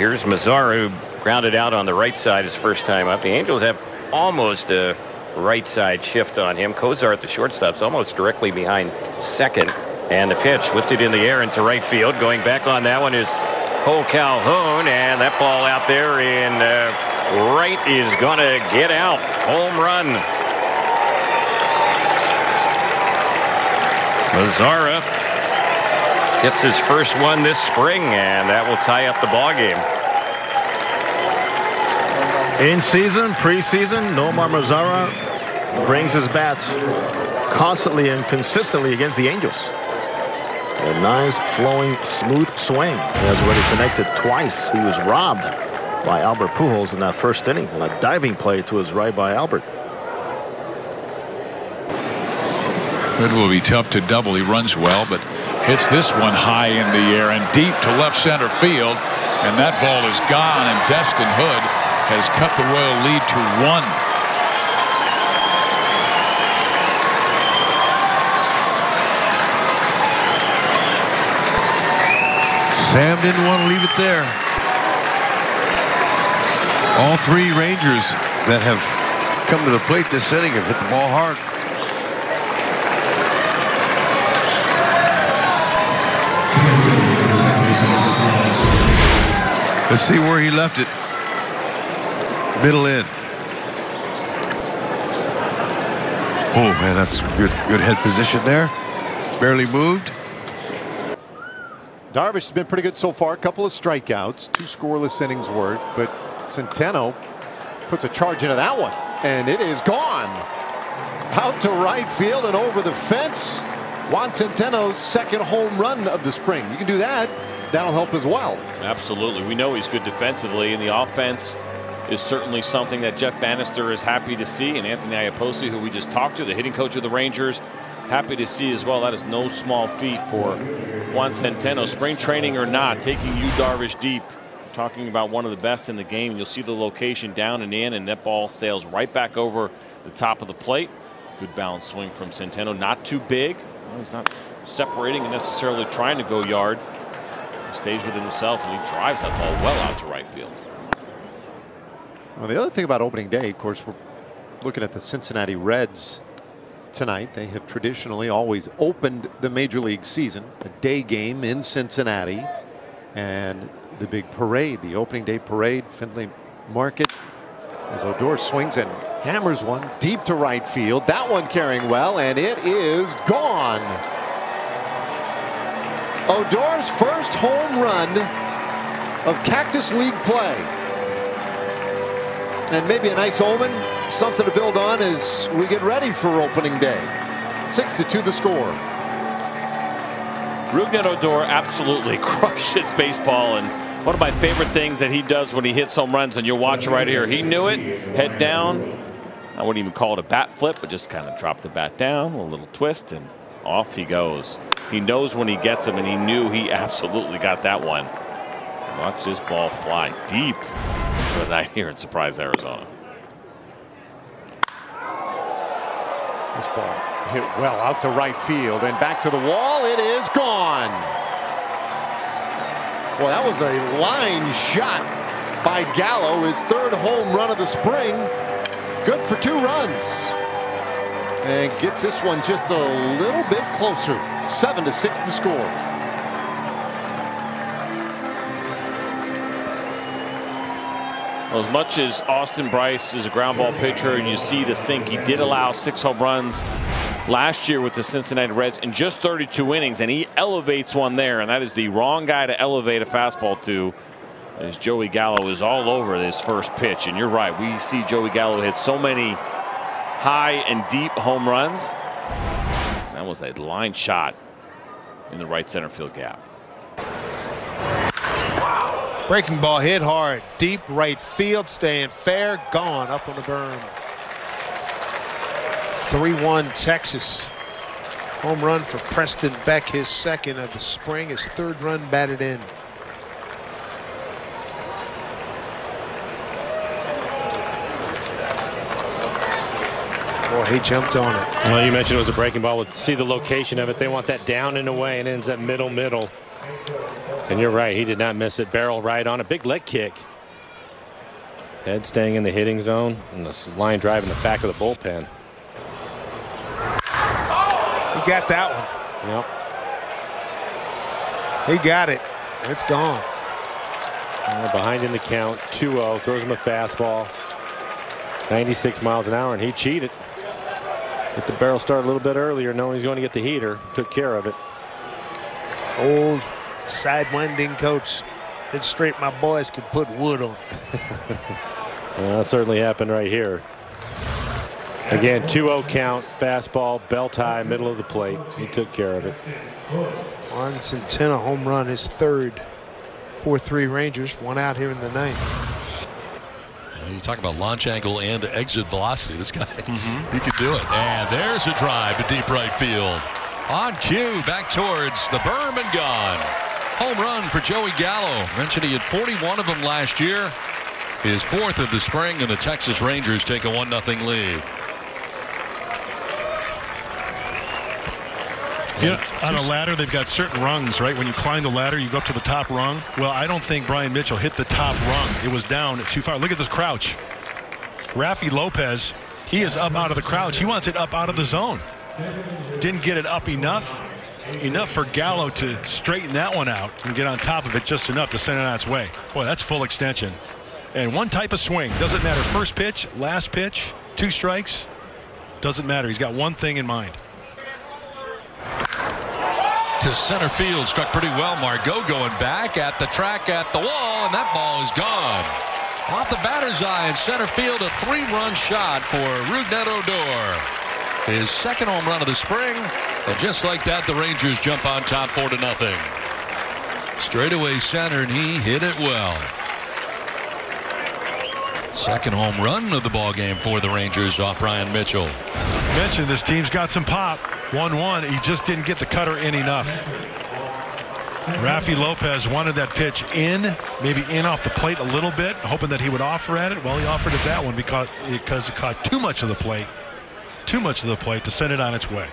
Here's Mazzara, who grounded out on the right side his first time up. The Angels have almost a right side shift on him. Kozar at the shortstop's almost directly behind second. And the pitch lifted in the air into right field. Going back on that one is Cole Calhoun, and that ball out there in right is gonna get out. Home run. Mazzara gets his first one this spring, and that will tie up the ball game. In season, preseason, Nomar Mazzara brings his bat constantly and consistently against the Angels. A nice, flowing, smooth swing. He has already connected twice. He was robbed by Albert Pujols in that first inning, and a diving play to his right by Albert. It will be tough to double. He runs well, but hits this one high in the air and deep to left center field, and that ball is gone, and Destin Hood has cut the Royal lead to 1. Sam didn't want to leave it there. All 3 Rangers that have come to the plate this inning have hit the ball hard. Let's see where he left it. Middle in. Oh man, that's good head position there. Barely moved. Darvish has been pretty good so far. A couple of strikeouts, 2 scoreless innings worth, but Centeno puts a charge into that one, and it is gone. Out to right field and over the fence. Juan Centeno's second home run of the spring. You can do that. That'll help as well. Absolutely. We know he's good defensively, and the offense is certainly something that Jeff Bannister is happy to see, and Anthony Iapoce, who we just talked to, the hitting coach of the Rangers, happy to see as well. That is no small feat for Juan Centeno. Spring training or not, taking Yu Darvish deep. Talking about one of the best in the game. You'll see the location down and in, and that ball sails right back over the top of the plate. Good balanced swing from Centeno. Not too big. Well, he's not separating and necessarily trying to go yard. He stays within himself, and he drives that ball well out to right field. Well, the other thing about opening day, of course, we're looking at the Cincinnati Reds tonight. They have traditionally always opened the Major League season, a day game in Cincinnati, and the big parade, the opening day parade, Findlay Market, as Odor swings and hammers one deep to right field. That one carrying well, and it is gone. Odor's first home run of Cactus League play. And maybe a nice omen, something to build on as we get ready for opening day. 6-2 the score. Rougned Odor absolutely crushed his baseball, and one of my favorite things that he does when he hits home runs, and you'll watch it right here. He knew it, head down. I wouldn't even call it a bat flip, but just kind of dropped the bat down, a little twist, and off he goes. He knows when he gets him, and he knew he absolutely got that one. Watch this ball fly deep for the night here in Surprise, Arizona. This ball hit well out to right field and back to the wall. It is gone. Well, that was a line shot by Gallo, his third home run of the spring. Good for 2 runs. And gets this one just a little bit closer. 7-6 the score. Well, as much as Austin Bryce is a ground ball pitcher and you see the sink, he did allow 6 home runs last year with the Cincinnati Reds in just 32 innings, and he elevates one there, and that is the wrong guy to elevate a fastball to, as Joey Gallo is all over this first pitch. And you're right, we see Joey Gallo hit so many high and deep home runs. That was a line shot in the right center field gap. Breaking ball hit hard, deep right field, staying fair, gone up on the berm. 3-1 Texas. Home run for Preston Beck, his second of the spring, his third run batted in. Boy, he jumped on it. Well, you mentioned it was a breaking ball. We'll see the location of it. They want that down and away, and it ends up middle. And you're right, he did not miss it. Barrel right on a big leg kick. Head staying in the hitting zone, and the line drive in the back of the bullpen. He got that one. Yep. He got it. It's gone. Behind in the count, 2-0, throws him a fastball. 96 miles an hour, and he cheated. Hit the barrel start a little bit earlier, knowing he's going to get the heater. Took care of it. Old sidewinding coach. Did straight my boys could put wood on it. Well, that certainly happened right here. Again, 2-0 count, fastball, belt high, middle of the plate. He took care of it. Juan Centeno home run, his third. 4-3 Rangers, one out here in the ninth. You talk about launch angle and exit velocity. This guy, he could do it. And there's a drive to deep right field. On cue, back towards the berm and gone. Home run for Joey Gallo. Mentioned he had 41 of them last year. His fourth of the spring, and the Texas Rangers take a 1-0 lead. You know, on a ladder, they've got certain rungs, right? When you climb the ladder, you go up to the top rung. Well, I don't think Brian Mitchell hit the top rung. It was down too far. Look at this crouch. Rafi Lopez, he is up out of the crouch. He wants it up out of the zone. Didn't get it up enough for Gallo to straighten that one out and get on top of it just enough to send it on its way. Boy, that's full extension. And one type of swing. Doesn't matter. First pitch, last pitch, 2 strikes. Doesn't matter. He's got one thing in mind. To center field, struck pretty well. Margot going back at the track at the wall, and that ball is gone. Off the batter's eye in center field, a 3-run shot for Rougned Odor. His second home run of the spring, and just like that, the Rangers jump on top 4-0. Straightaway center, and he hit it well. Second home run of the ball game for the Rangers off Brian Mitchell. Mentioned this team's got some pop. 1-1. He just didn't get the cutter in enough. Rafi Lopez wanted that pitch in, maybe in off the plate a little bit, hoping that he would offer at it. Well, he offered it that one because it caught too much of the plate. Too much of the plate to send it on its way.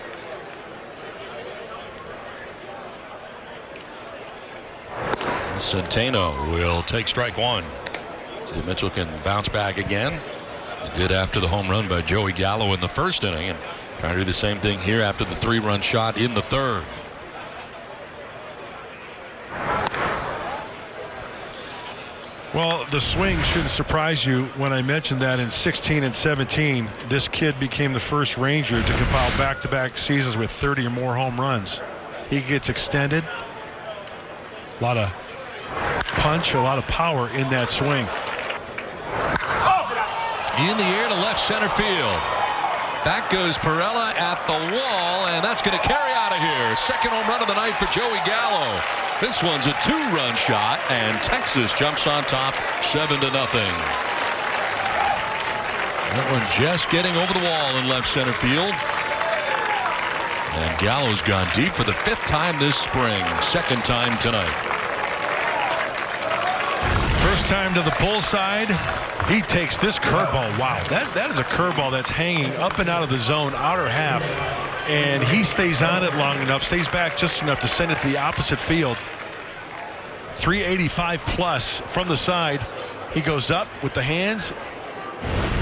Centeno will take strike one. See if Mitchell can bounce back again. He did after the home run by Joey Gallo in the first inning, and trying to do the same thing here after the 3-run shot in the third. Well, the swing shouldn't surprise you when I mentioned that in 16 and 17, this kid became the first Ranger to compile back-to-back seasons with 30 or more home runs. He gets extended. A lot of punch, a lot of power in that swing. In the air to left center field. Back goes Perella at the wall, and that's going to carry out of here. Second home run of the night for Joey Gallo. This one's a 2-run shot, and Texas jumps on top 7-0. That one just getting over the wall in left center field. And Gallo's gone deep for the 5th time this spring. 2nd time tonight. First time to the pull side. He takes this curveball. Wow, that is a curveball that's hanging up and out of the zone, outer half, and he stays on it long enough, stays back just enough to send it to the opposite field. 385 plus from the side. He goes up with the hands,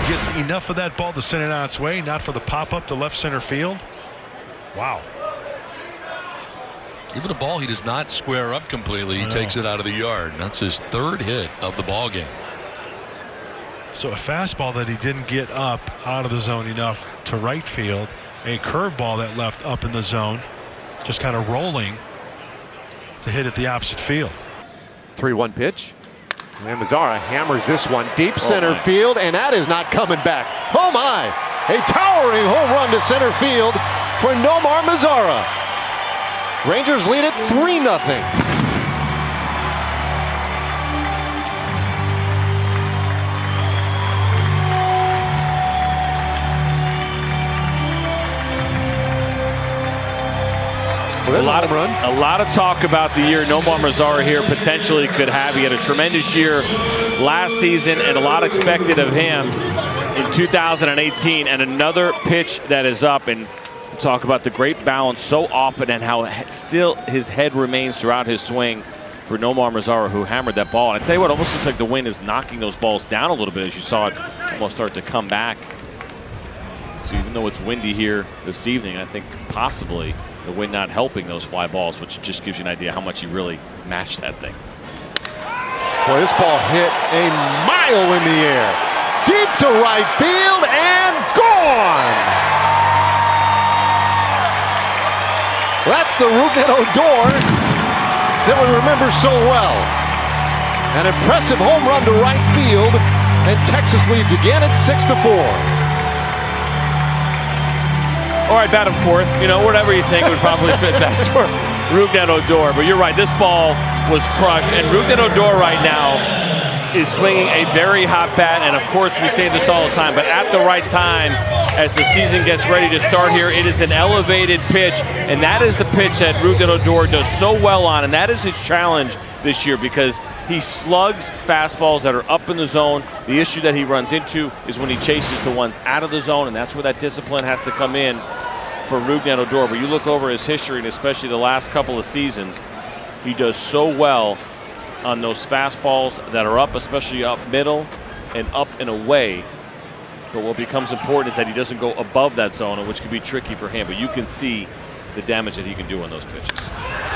gets enough of that ball to send it on its way, not for the pop-up to left center field. Wow. Even a ball he does not square up completely, he takes it out of the yard. That's his 3rd hit of the ball game. So a fastball that he didn't get up out of the zone enough to right field, a curveball that left up in the zone, just kind of rolling to hit at the opposite field. 3-1 pitch. And Mazzara hammers this one deep center field, and that is not coming back. Oh my! A towering home run to center field for Nomar Mazzara. Rangers lead it 3-0. A lot of talk about the year Nomar Mazzara here potentially could have. He had a tremendous year last season, and a lot expected of him in 2018. And another pitch that is up, and Talk about the great balance so often and how still his head remains throughout his swing for Nomar Mazzara, who hammered that ball. And I tell you what, it almost looks like the wind is knocking those balls down a little bit as you saw it almost start to come back. So even though it's windy here this evening, I think possibly the wind not helping those fly balls, which just gives you an idea how much he really matched that thing. Boy, this ball hit a mile in the air. Deep to right field and gone! That's the Rougned Odor that we remember so well. An impressive home run to right field, and Texas leads again at 6-4. All right, bat and forth. You know, whatever you think would probably fit best for Rougned Odor. But you're right, this ball was crushed, and Rougned Odor right now is swinging a very hot bat, and of course we say this all the time, but at the right time as the season gets ready to start here, it is an elevated pitch, and that is the pitch that Rougned Odor does so well on, and that is his challenge this year because he slugs fastballs that are up in the zone. The issue that he runs into is when he chases the ones out of the zone, and that's where that discipline has to come in for Rougned Odor. But you look over his history, and especially the last couple of seasons, he does so well on those fastballs that are up, especially up middle and up and away. But what becomes important is that he doesn't go above that zone, which can be tricky for him. But you can see the damage that he can do on those pitches.